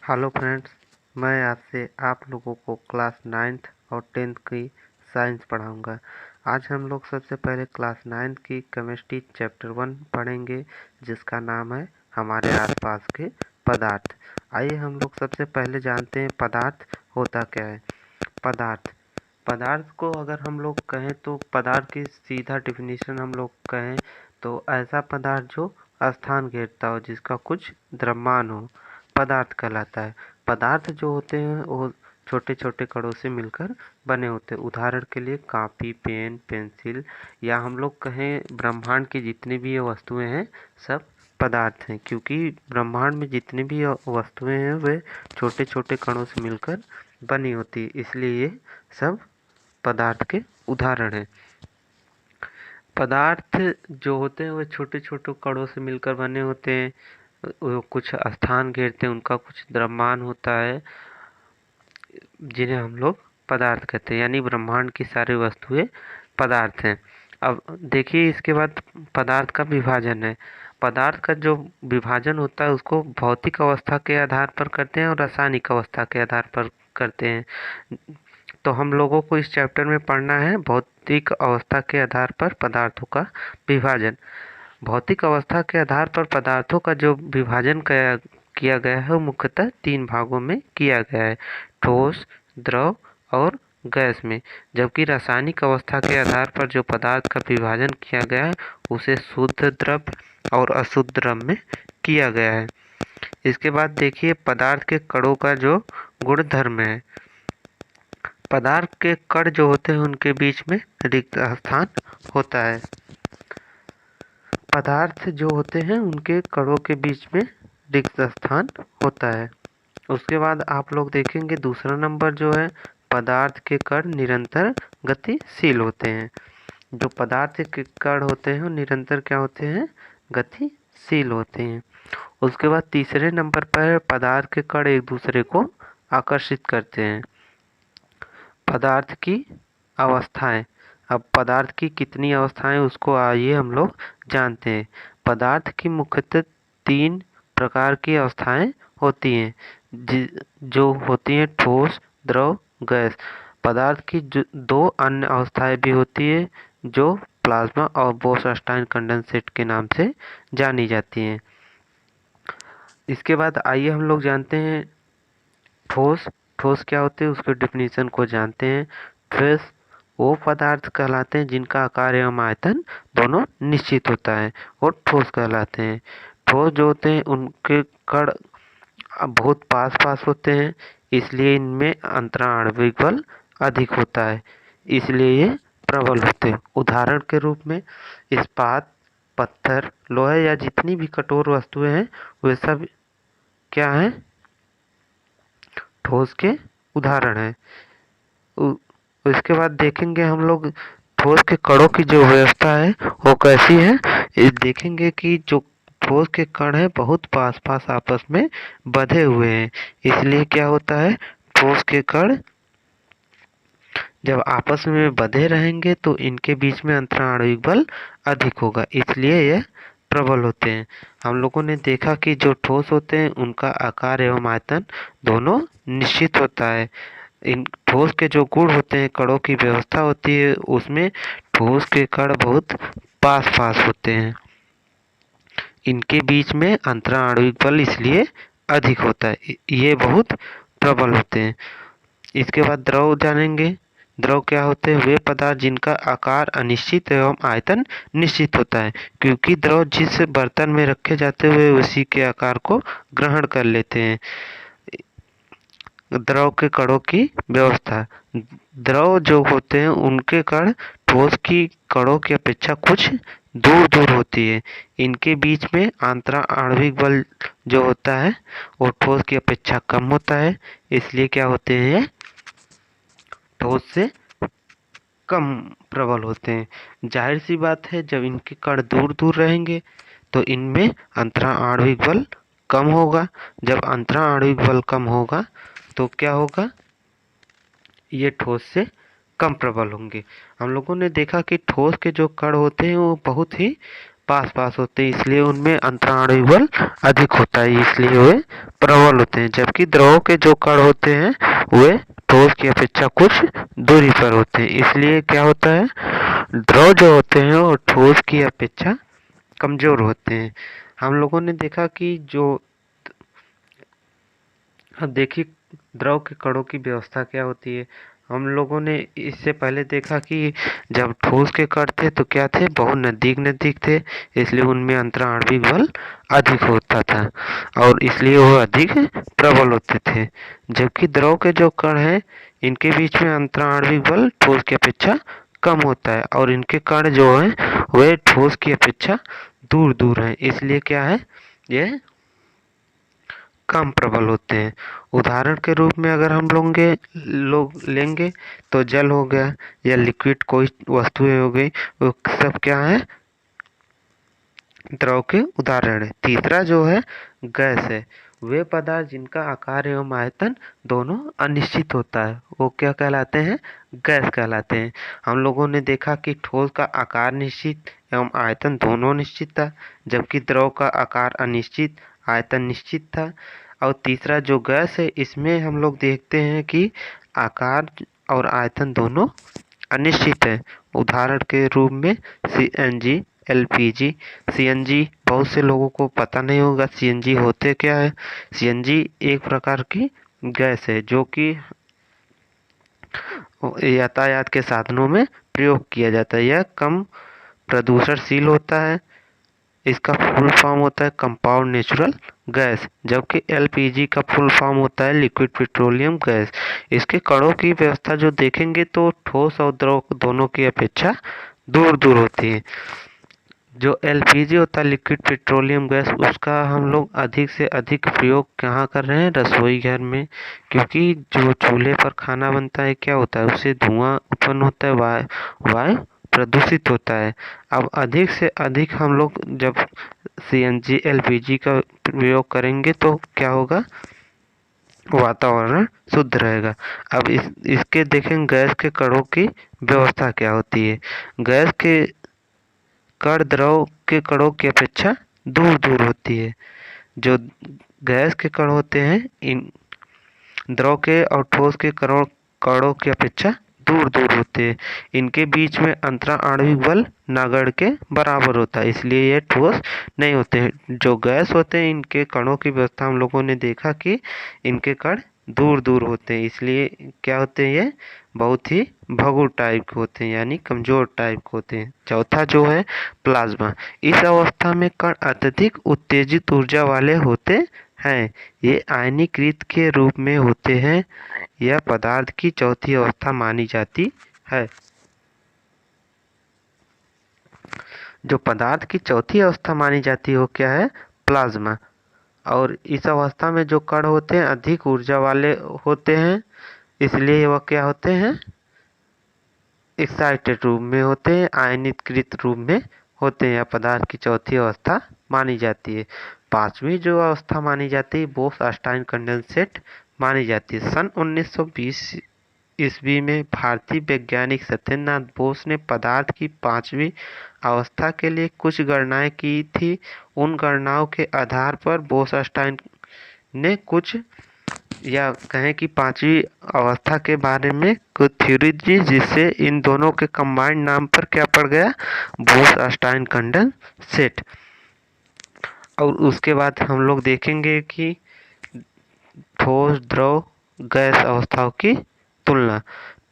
Hello friends, मैं आज से आप लोगों को क्लास 9th और 10th की साइंस पढ़ाऊंगा। आज हम लोग सबसे पहले क्लास 9th की केमिस्ट्री चैप्टर 1 पढ़ेंगे, जिसका नाम है हमारे आसपास के पदार्थ। आइए हम लोग सबसे पहले जानते हैं पदार्थ होता क्या है। पदार्थ पदार्थ को अगर हम लोग कहें तो पदार्थ की सीधा डिफिनीशन हम लोग कहें तो ऐसा पदार्थ जो स्थान घेरता हो, जिसका कुछ द्रव्यमान हो, पदार्थ कहलाता है। पदार्थ जो होते हैं वो छोटे छोटे कणों से मिलकर बने होते हैं। उदाहरण के लिए कॉपी, पेन, पेंसिल, या हम लोग कहें ब्रह्मांड की जितनी भी ये वस्तुएं हैं सब पदार्थ हैं, क्योंकि ब्रह्मांड में जितनी भी वस्तुएं हैं वे छोटे छोटे कणों से मिलकर बनी होती है, इसलिए ये सब पदार्थ के उदाहरण हैं। पदार्थ जो होते हैं वो छोटे छोटे कणों से मिलकर बने होते हैं, वो कुछ स्थान घेरते हैं, उनका कुछ द्रव्यमान होता है, जिन्हें हम लोग पदार्थ कहते हैं। यानी ब्रह्मांड की सारी वस्तुएं पदार्थ हैं। अब देखिए, इसके बाद पदार्थ का विभाजन है। पदार्थ का जो विभाजन होता है उसको भौतिक अवस्था के आधार पर करते हैं और रासायनिक अवस्था के आधार पर करते हैं। तो हम लोगों को इस चैप्टर में पढ़ना है भौतिक अवस्था के आधार पर पदार्थों का विभाजन। भौतिक अवस्था के आधार पर पदार्थों का जो विभाजन किया गया है वो मुख्यतः 3 भागों में किया गया है: ठोस, द्रव और गैस में। जबकि रासायनिक अवस्था के आधार पर जो पदार्थ का विभाजन किया गया है उसे शुद्ध द्रव और अशुद्ध द्रव में किया गया है। इसके बाद देखिए पदार्थ के कणों का जो गुणधर्म है। पदार्थ के कण जो होते हैं उनके बीच में रिक्त स्थान होता है। पदार्थ जो होते हैं उनके कणों के बीच में रिक्त स्थान होता है। उसके बाद आप लोग देखेंगे दूसरा नंबर जो है, पदार्थ के कण निरंतर गतिशील होते हैं। जो पदार्थ के कण होते हैं वो निरंतर क्या होते हैं? गतिशील होते हैं। उसके बाद तीसरे नंबर पर पदार्थ के कण एक दूसरे को आकर्षित करते हैं। पदार्थ की अवस्थाएं। अब पदार्थ की कितनी अवस्थाएं उसको आइए हम लोग जानते हैं। पदार्थ की मुख्यतः 3 प्रकार की अवस्थाएं होती हैं, जो होती हैं ठोस, द्रव, गैस। पदार्थ की 2 अन्य अवस्थाएं भी होती है जो प्लाज्मा और बोस-आइंस्टाइन कंडेंसेट के नाम से जानी जाती हैं। इसके बाद आइए हम लोग जानते हैं ठोस। ठोस क्या होते हैं उसके डिफिनीशन को जानते हैं। ठोस वो पदार्थ कहलाते हैं जिनका आकार एवं आयतन दोनों निश्चित होता है, वो ठोस कहलाते हैं। ठोस जो होते हैं उनके कण बहुत पास पास होते हैं, इसलिए इनमें अंतराणविक बल अधिक होता है, इसलिए ये प्रबल होते हैं। उदाहरण के रूप में इस्पात, पत्थर, लोहे या जितनी भी कठोर वस्तुएं हैं वे सब क्या हैं? ठोस के उदाहरण हैं। इसके बाद देखेंगे हम लोग ठोस के कणों की जो व्यवस्था है वो कैसी है। ये देखेंगे कि जो ठोस के कण है बहुत पास पास आपस में बंधे हुए हैं, इसलिए क्या होता है, ठोस के कण जब आपस में बंधे रहेंगे तो इनके बीच में अंतराणविक बल अधिक होगा, इसलिए यह प्रबल होते हैं। हम लोगों ने देखा कि जो ठोस होते हैं उनका आकार एवं आयतन दोनों निश्चित होता है। इन ठोस के जो गुण होते हैं, कणों की व्यवस्था होती है, उसमें ठोस के कण बहुत पास पास होते हैं, इनके बीच में अंतराणविक बल इसलिए अधिक होता है, ये बहुत प्रबल होते हैं। इसके बाद द्रव जानेंगे। द्रव क्या होते हैं? वे पदार्थ जिनका आकार अनिश्चित एवं आयतन निश्चित होता है, क्योंकि द्रव जिस बर्तन में रखे जाते हुए उसी के आकार को ग्रहण कर लेते हैं। द्रव के कणों की व्यवस्था। द्रव जो होते हैं उनके कण ठोस की कणों की अपेक्षा कुछ दूर दूर होती है, इनके बीच में अंतराणविक बल जो होता है वो ठोस की अपेक्षा कम होता है, इसलिए क्या होते हैं, ठोस से कम प्रबल होते हैं। जाहिर सी बात है, जब इनके कण दूर दूर रहेंगे तो इनमें अंतराणविक बल कम होगा। जब अंतराणविक बल कम होगा तो क्या होगा, ये ठोस से कम प्रबल होंगे। हम लोगों ने देखा कि ठोस के जो कण होते हैं वो बहुत ही पास पास होते हैं, इसलिए उनमें अंतराणु बल अधिक होता है, इसलिए वे प्रबल होते हैं। जबकि द्रव के जो कण होते हैं वे ठोस की अपेक्षा कुछ दूरी पर होते हैं, इसलिए क्या होता है, द्रव जो होते हैं वो ठोस की अपेक्षा कमजोर होते हैं। हम लोगों ने देखा कि जो देखिए द्रव के कणों की व्यवस्था क्या होती है। हम लोगों ने इससे पहले देखा कि जब ठोस के कण थे तो क्या थे, बहुत नजदीक नजदीक थे, इसलिए उनमें अंतराणविक बल अधिक होता था और इसलिए वो अधिक प्रबल होते थे। जबकि द्रव के जो कण हैं इनके बीच में अंतराणविक बल ठोस की अपेक्षा कम होता है और इनके कण जो हैं वे ठोस की अपेक्षा दूर दूर हैं, इसलिए क्या है, ये कम प्रबल होते हैं। उदाहरण के रूप में अगर हम लोग लेंगे तो जल हो गया या लिक्विड कोई वस्तुएं हो गई, वो सब क्या है, द्रव के उदाहरण है। तीसरा जो है गैस है, वे पदार्थ जिनका आकार एवं आयतन दोनों अनिश्चित होता है, वो क्या कहलाते हैं, गैस कहलाते हैं। हम लोगों ने देखा कि ठोस का आकार निश्चित एवं आयतन दोनों निश्चित था, जबकि द्रव का आकार अनिश्चित, आयतन निश्चित था। और तीसरा जो गैस है इसमें हम लोग देखते हैं कि आकार और आयतन दोनों अनिश्चित है। उदाहरण के रूप में सीएनजी, एलपीजी। सीएनजी बहुत से लोगों को पता नहीं होगा सीएनजी होते क्या है। सीएनजी एक प्रकार की गैस है जो कि यातायात के साधनों में प्रयोग किया जाता है। यह कम प्रदूषणशील होता है, इसका फुल फॉर्म होता है कंपाउंड नेचुरल गैस, जबकि एलपीजी का फुल फॉर्म होता है लिक्विड पेट्रोलियम गैस। इसके कणों की व्यवस्था जो देखेंगे तो ठोस और द्रव दोनों की अपेक्षा दूर दूर होती है। जो एलपीजी होता है लिक्विड पेट्रोलियम गैस, उसका हम लोग अधिक से अधिक प्रयोग कहाँ कर रहे हैं, रसोई घर में, क्योंकि जो चूल्हे पर खाना बनता है क्या होता है, उससे धुआं उत्पन्न होता है, वायु प्रदूषित होता है। अब अधिक से अधिक हम लोग जब सीएनजी एलपीजी का प्रयोग करेंगे तो क्या होगा, वातावरण शुद्ध रहेगा। अब इसके देखें गैस के कणों की व्यवस्था क्या होती है। गैस के कण द्रव के कणों की अपेक्षा दूर दूर होती है। जो गैस के कण होते हैं इन द्रव के और ठोस के कणों की अपेक्षा दूर दूर होते हैं। इनके बीच में अंतराणविक बल नगण्य के बराबर होता है, इसलिए ये ठोस नहीं होते हैं। जो गैस होते हैं इनके कणों की व्यवस्था हम लोगों ने देखा कि इनके कण दूर दूर होते हैं, इसलिए क्या होते हैं, ये बहुत ही भंगुर टाइप के होते हैं, यानी कमजोर टाइप के होते हैं। चौथा जो है प्लाज्मा। इस अवस्था में कण अत्यधिक उत्तेजित ऊर्जा वाले होते हैं, ये आयनीकृत के रूप में होते हैं। यह पदार्थ की चौथी अवस्था मानी जाती है। जो पदार्थ की चौथी अवस्था मानी जाती है वो क्या है, प्लाज्मा। और इस अवस्था में जो कण होते हैं अधिक ऊर्जा वाले होते हैं, इसलिए वह क्या होते हैं, एक्साइटेड रूप में होते हैं, आयनीकृत रूप में होते हैं। यह पदार्थ की चौथी अवस्था मानी जाती है। पांचवी जो अवस्था मानी जाती है बोस-आइंस्टाइन कंडेंसेट मानी जाती है। सन 1920 ईस्वी में भारतीय वैज्ञानिक सत्येंद्रनाथ बोस ने पदार्थ की पांचवी अवस्था के लिए कुछ गणनाएं की थी। उन गणनाओं के आधार पर बोस-आइंस्टाइन ने कुछ, या कहें कि पांचवी अवस्था के बारे में कुछ थ्योरी दी, जिससे इन दोनों के कंबाइंड नाम पर क्या पड़ गया, बोस-आइंस्टाइन कंडेंसेट। और उसके बाद हम लोग देखेंगे कि ठोस, द्रव, गैस अवस्थाओं की तुलना।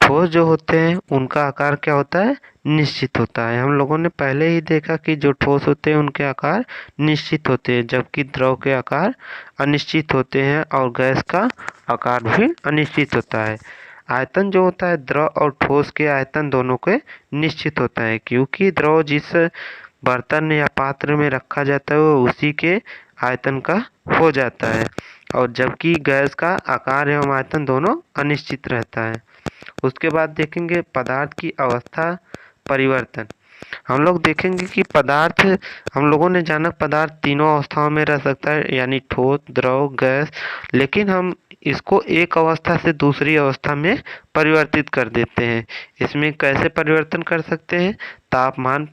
ठोस जो होते हैं उनका आकार क्या होता है, निश्चित होता है। हम लोगों ने पहले ही देखा कि जो ठोस होते हैं उनके आकार निश्चित होते हैं, जबकि द्रव के आकार अनिश्चित होते हैं और गैस का आकार भी अनिश्चित होता है। आयतन जो होता है द्रव और ठोस के आयतन दोनों के निश्चित होता है, क्योंकि द्रव जिस बर्तन या पात्र में रखा जाता है वो उसी के आयतन का हो जाता है, और जबकि गैस का आकार एवं आयतन दोनों अनिश्चित रहता है। उसके बाद देखेंगे पदार्थ की अवस्था परिवर्तन। हम लोग देखेंगे कि पदार्थ, हम लोगों ने जाना पदार्थ तीनों अवस्थाओं में रह सकता है, यानी ठोस, द्रव, गैस, लेकिन हम इसको एक अवस्था से दूसरी अवस्था में परिवर्तित कर देते हैं। इसमें कैसे परिवर्तन कर सकते हैं, तापमान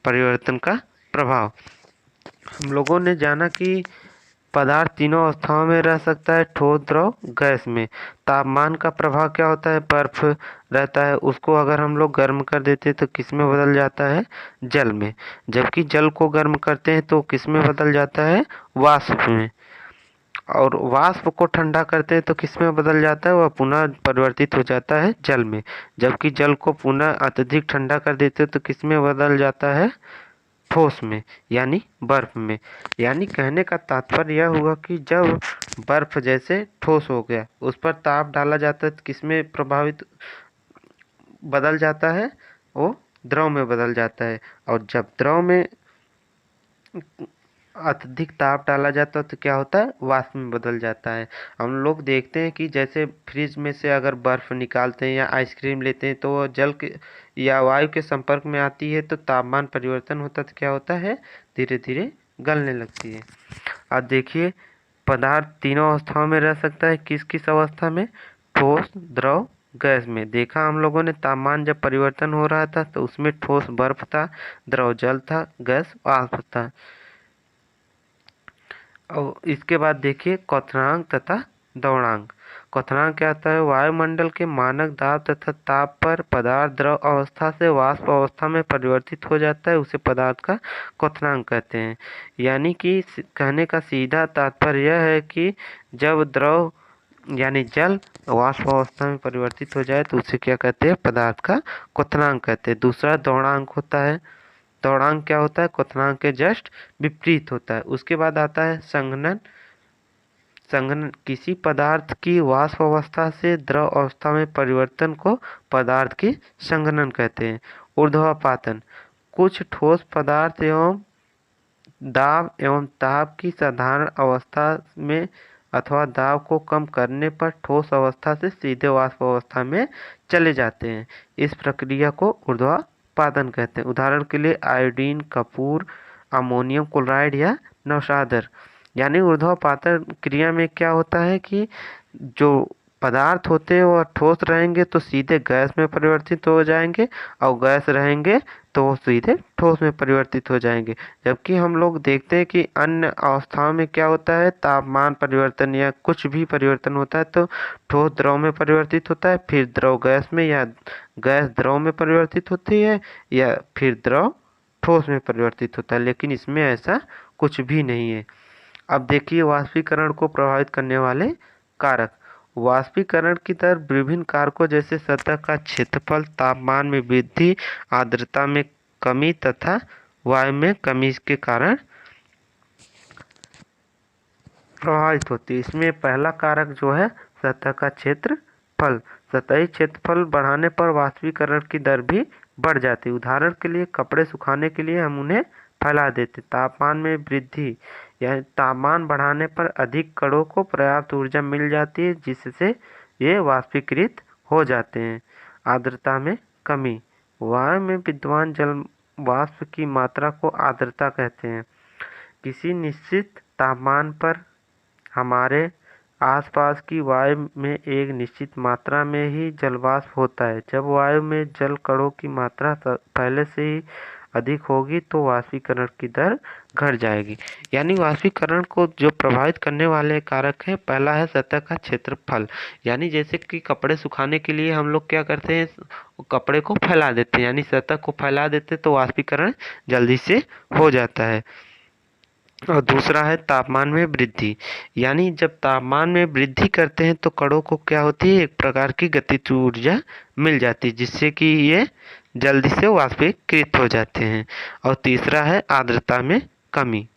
परिवर्तन का प्रभाव। हम लोगों ने जाना कि पदार्थ तीनों अवस्थाओं में रह सकता है, ठोस, द्रव, गैस में। तापमान का प्रभाव क्या होता है? बर्फ रहता है, उसको अगर हम लोग गर्म कर देते हैं तो किस में बदल जाता है? जल में। जबकि जल को गर्म करते हैं तो किस में बदल जाता है? वाष्प में। और वाष्प को ठंडा करते हैं तो किस में बदल जाता है? वह पुनः परिवर्तित हो जाता है जल में। जबकि जल को पुनः अत्यधिक ठंडा कर देते हैं तो किस में बदल जाता है? ठोस में, यानी बर्फ में। यानी कहने का तात्पर्य यह हुआ कि जब बर्फ जैसे ठोस हो गया, उस पर ताप डाला जाता है तो किसमें प्रभावित बदल जाता है? वो द्रव में बदल जाता है। और जब द्रव में अत्यधिक ताप डाला जाता है तो क्या होता है? वाष्प में बदल जाता है। हम लोग देखते हैं कि जैसे फ्रिज में से अगर बर्फ़ निकालते हैं या आइसक्रीम लेते हैं तो वह जल के या वायु के संपर्क में आती है तो तापमान परिवर्तन होता है तो क्या होता है? धीरे धीरे गलने लगती है। अब देखिए, पदार्थ तीनों अवस्थाओं में रह सकता है, किस किस अवस्था में? ठोस, द्रव, गैस में। देखा हम लोगों ने, तापमान जब परिवर्तन हो रहा था तो उसमें ठोस बर्फ था, द्रव जल था, गैस वाष्प था। और इसके बाद देखिए क्वथनांक तथा द्रवणांक। क्वथनांक क्या होता है? वायुमंडल के मानक दाब तथा ताप पर पदार्थ द्रव अवस्था से वाष्प अवस्था में परिवर्तित हो जाता है, उसे पदार्थ का क्वथनांक कहते हैं। यानी कि कहने का सीधा तात्पर्य यह है कि जब द्रव यानी जल वाष्प अवस्था में परिवर्तित हो जाए तो उसे क्या कहते हैं? पदार्थ का क्वथनांक कहते हैं। दूसरा द्रवणांक होता है। द्रवणांक क्या होता है? क्वथनांक के जस्ट विपरीत होता है। उसके बाद आता है संघनन। संघनन किसी पदार्थ की वाष्प अवस्था से द्रव अवस्था में परिवर्तन को पदार्थ की संघनन कहते हैं। ऊर्ध्वपातन कुछ ठोस पदार्थ एवं दाब एवं ताप की साधारण अवस्था में अथवा दाब को कम करने पर ठोस अवस्था से सीधे वाष्प अवस्था में चले जाते हैं। इस प्रक्रिया को ऊर्ध्वपातन कहते हैं। उदाहरण के लिए आयोडीन, कपूर, अमोनियम क्लोराइड या नौशादर। यानी ऊर्ध्वपातन क्रिया में क्या होता है कि जो पदार्थ होते हैं वह ठोस रहेंगे तो सीधे गैस में परिवर्तित हो जाएंगे, और गैस रहेंगे तो वो सीधे ठोस में परिवर्तित हो जाएंगे। जबकि हम लोग देखते हैं कि अन्य अवस्थाओं में क्या होता है, तापमान परिवर्तन या कुछ भी परिवर्तन होता है तो ठोस द्रव में परिवर्तित होता है, फिर द्रव गैस में, या गैस द्रव में परिवर्तित होती है, या फिर द्रव ठोस में परिवर्तित होता है। लेकिन इसमें ऐसा कुछ भी नहीं है। अब देखिए वाष्पीकरण को प्रभावित करने वाले कारक। वाष्पीकरण की दर विभिन्न कारकों जैसे सतह का क्षेत्रफल, तापमान में वृद्धि, आर्द्रता में कमी तथा वायु में कमी के कारण प्रभावित होती है। इसमें पहला कारक जो है सतह का क्षेत्रफल। सतही क्षेत्रफल बढ़ाने पर वाष्पीकरण की दर भी बढ़ जाती है। उदाहरण के लिए कपड़े सुखाने के लिए हम उन्हें फैला देते। तापमान में वृद्धि, यानी तापमान बढ़ाने पर अधिक कणों को पर्याप्त ऊर्जा मिल जाती है जिससे ये वाष्पीकृत हो जाते हैं। आर्द्रता में कमी, वायु में विद्यमान जल वाष्प की मात्रा को आर्द्रता कहते हैं। किसी निश्चित तापमान पर हमारे आसपास की वायु में एक निश्चित मात्रा में ही जलवाष्प होता है। जब वायु में जल कणों की मात्रा पहले से ही अधिक होगी तो वाष्पीकरण की दर घट जाएगी। यानी वाष्पीकरण को जो प्रभावित करने वाले कारक हैं, पहला है सतह का क्षेत्रफल। यानी जैसे कि कपड़े सुखाने के लिए हम लोग क्या करते हैं, कपड़े को फैला देते हैं, यानी सतह को फैला देते तो वाष्पीकरण जल्दी से हो जाता है। और दूसरा है तापमान में वृद्धि। यानी जब तापमान में वृद्धि करते हैं तो कणों को क्या होती है, एक प्रकार की गतिज ऊर्जा मिल जाती है जिससे कि ये जल्दी से वाष्पीकृत हो जाते हैं। और तीसरा है आर्द्रता में कमी।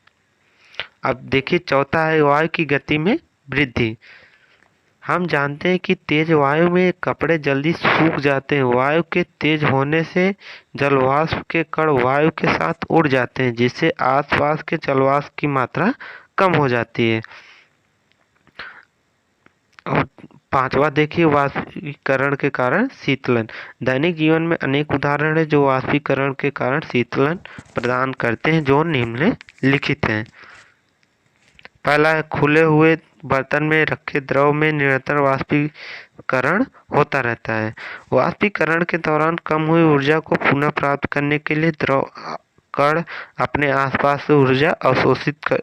अब देखिए चौथा है वायु की गति में वृद्धि। हम जानते हैं कि तेज वायु में कपड़े जल्दी सूख जाते हैं। वायु के तेज होने से जलवाष्प के कण वायु के साथ उड़ जाते हैं जिससे आसपास के जलवाष्प की मात्रा कम हो जाती है। और पांचवा देखिए वाष्पीकरण के कारण शीतलन। दैनिक जीवन में अनेक उदाहरण है जो वाष्पीकरण के कारण शीतलन प्रदान करते हैं, जो निम्नलिखित हैं। पहला है खुले हुए बर्तन में रखे द्रव में निरंतर वाष्पीकरण होता रहता है। वाष्पीकरण के दौरान कम हुई ऊर्जा को पुनः प्राप्त करने के लिए द्रव कण अपने आसपास से ऊर्जा अवशोषित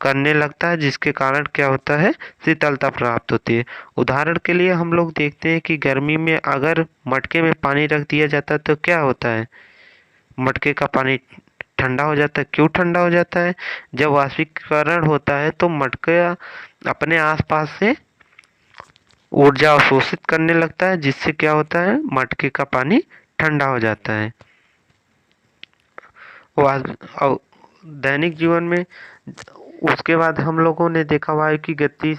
करने लगता है, जिसके कारण क्या होता है, शीतलता प्राप्त होती है। उदाहरण के लिए हम लोग देखते हैं कि गर्मी में अगर मटके में पानी रख दिया जाता है तो क्या होता है, मटके का पानी ठंडा हो जाता है। क्यों ठंडा हो जाता है? जब वाष्पीकरण होता है तो मटका अपने आसपास से ऊर्जा अवशोषित करने लगता है, जिससे क्या होता है, मटके का पानी ठंडा हो जाता है। दैनिक जीवन में उसके बाद हम लोगों ने देखा वायु की गति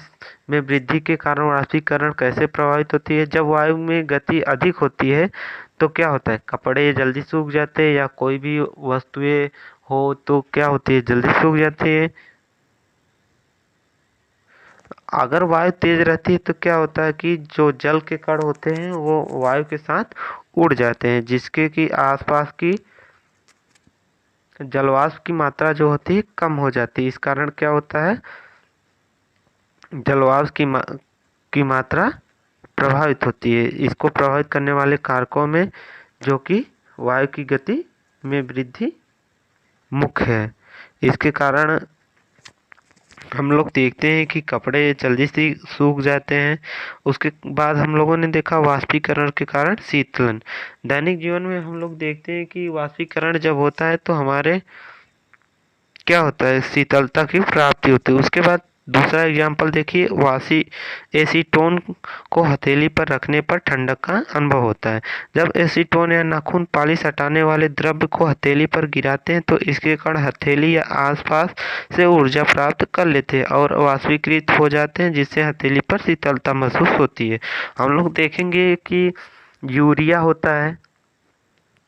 में वृद्धि के कारण वाष्पीकरण कैसे प्रभावित होती है। जब वायु में गति अधिक होती है तो क्या होता है, कपड़े जल्दी सूख जाते हैं, या कोई भी वस्तुएं हो तो क्या होती है, जल्दी सूख जाती है। अगर वायु तेज रहती है तो क्या होता है कि जो जल के कण होते हैं वो वायु के साथ उड़ जाते हैं, जिसके कि आसपास की जलवाष्प की मात्रा जो होती है कम हो जाती है। इस कारण क्या होता है, जलवाष्प की मात्रा प्रभावित होती है। इसको प्रभावित करने वाले कारकों में जो कि वायु की गति में वृद्धि मुख्य है। इसके कारण हम लोग देखते हैं कि कपड़े जल्दी से सूख जाते हैं। उसके बाद हम लोगों ने देखा वाष्पीकरण के कारण शीतलन। दैनिक जीवन में हम लोग देखते हैं कि वाष्पीकरण जब होता है तो हमारे क्या होता है, शीतलता की प्राप्ति होती है। उसके बाद दूसरा एग्जाम्पल देखिए, वासी एसीटोन को हथेली पर रखने पर ठंडक का अनुभव होता है। जब एसीटोन या नाखून पॉलिश हटाने वाले द्रव्य को हथेली पर गिराते हैं तो इसके कण हथेली या आसपास से ऊर्जा प्राप्त कर लेते हैं और वाष्पीकृत हो जाते हैं, जिससे हथेली पर शीतलता महसूस होती है। हम लोग देखेंगे कि यूरिया होता है,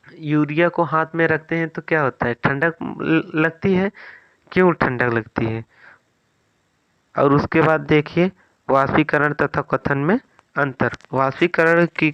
यूरिया को हाथ में रखते हैं तो क्या होता है, ठंडक लगती है। क्यों ठंडक लगती है? और उसके बाद देखिए वाष्पीकरण तथा क्वथन में अंतर। वाष्पीकरण की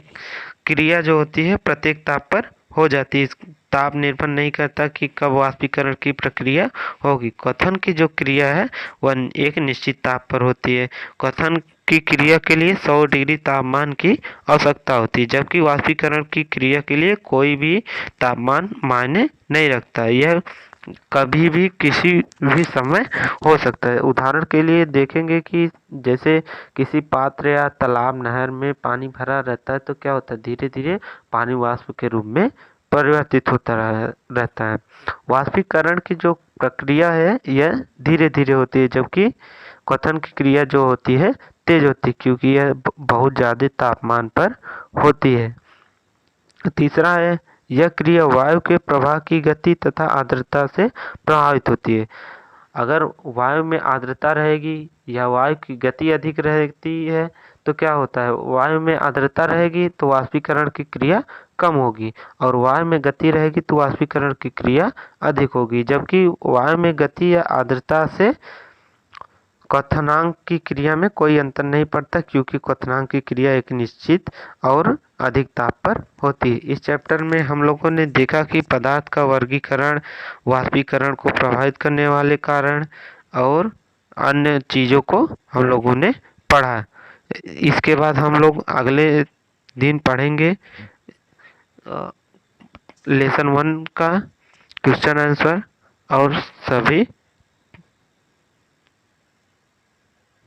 क्रिया जो होती है प्रत्येक ताप पर हो जाती है। इस ताप निर्भर नहीं करता कि कब वाष्पीकरण की प्रक्रिया होगी। क्वथन की जो क्रिया है वह एक निश्चित ताप पर होती है। क्वथन की क्रिया के लिए 100 डिग्री तापमान की आवश्यकता होती है, जबकि वाष्पीकरण की क्रिया के लिए कोई भी तापमान मायने नहीं रखता। यह कभी भी किसी भी समय हो सकता है। उदाहरण के लिए देखेंगे कि जैसे किसी पात्र या तालाब नहर में पानी भरा रहता है तो क्या होता है, धीरे धीरे पानी वाष्प के रूप में परिवर्तित होता रहता है। वाष्पीकरण की जो प्रक्रिया है यह धीरे धीरे होती है, जबकि क्वथन की क्रिया जो होती है तेज होती है, क्योंकि यह बहुत ज़्यादा तापमान पर होती है। तीसरा है, यह क्रिया वायु के प्रवाह की गति तथा आर्द्रता से प्रभावित होती है। अगर वायु में आर्द्रता रहेगी या वायु की गति अधिक रहती है तो क्या होता है, वायु में आर्द्रता रहेगी तो वाष्पीकरण की क्रिया कम होगी, और वायु में गति रहेगी तो वाष्पीकरण की क्रिया अधिक होगी। जबकि वायु में गति या आर्द्रता से क्वथनांक की क्रिया में कोई अंतर नहीं पड़ता, क्योंकि क्वथनांक की क्रिया एक निश्चित और अधिक ताप पर होती है। इस चैप्टर में हम लोगों ने देखा कि पदार्थ का वर्गीकरण, वाष्पीकरण को प्रभावित करने वाले कारण और अन्य चीज़ों को हम लोगों ने पढ़ा। इसके बाद हम लोग अगले दिन पढ़ेंगे लेसन 1 का क्वेश्चन आंसर और सभी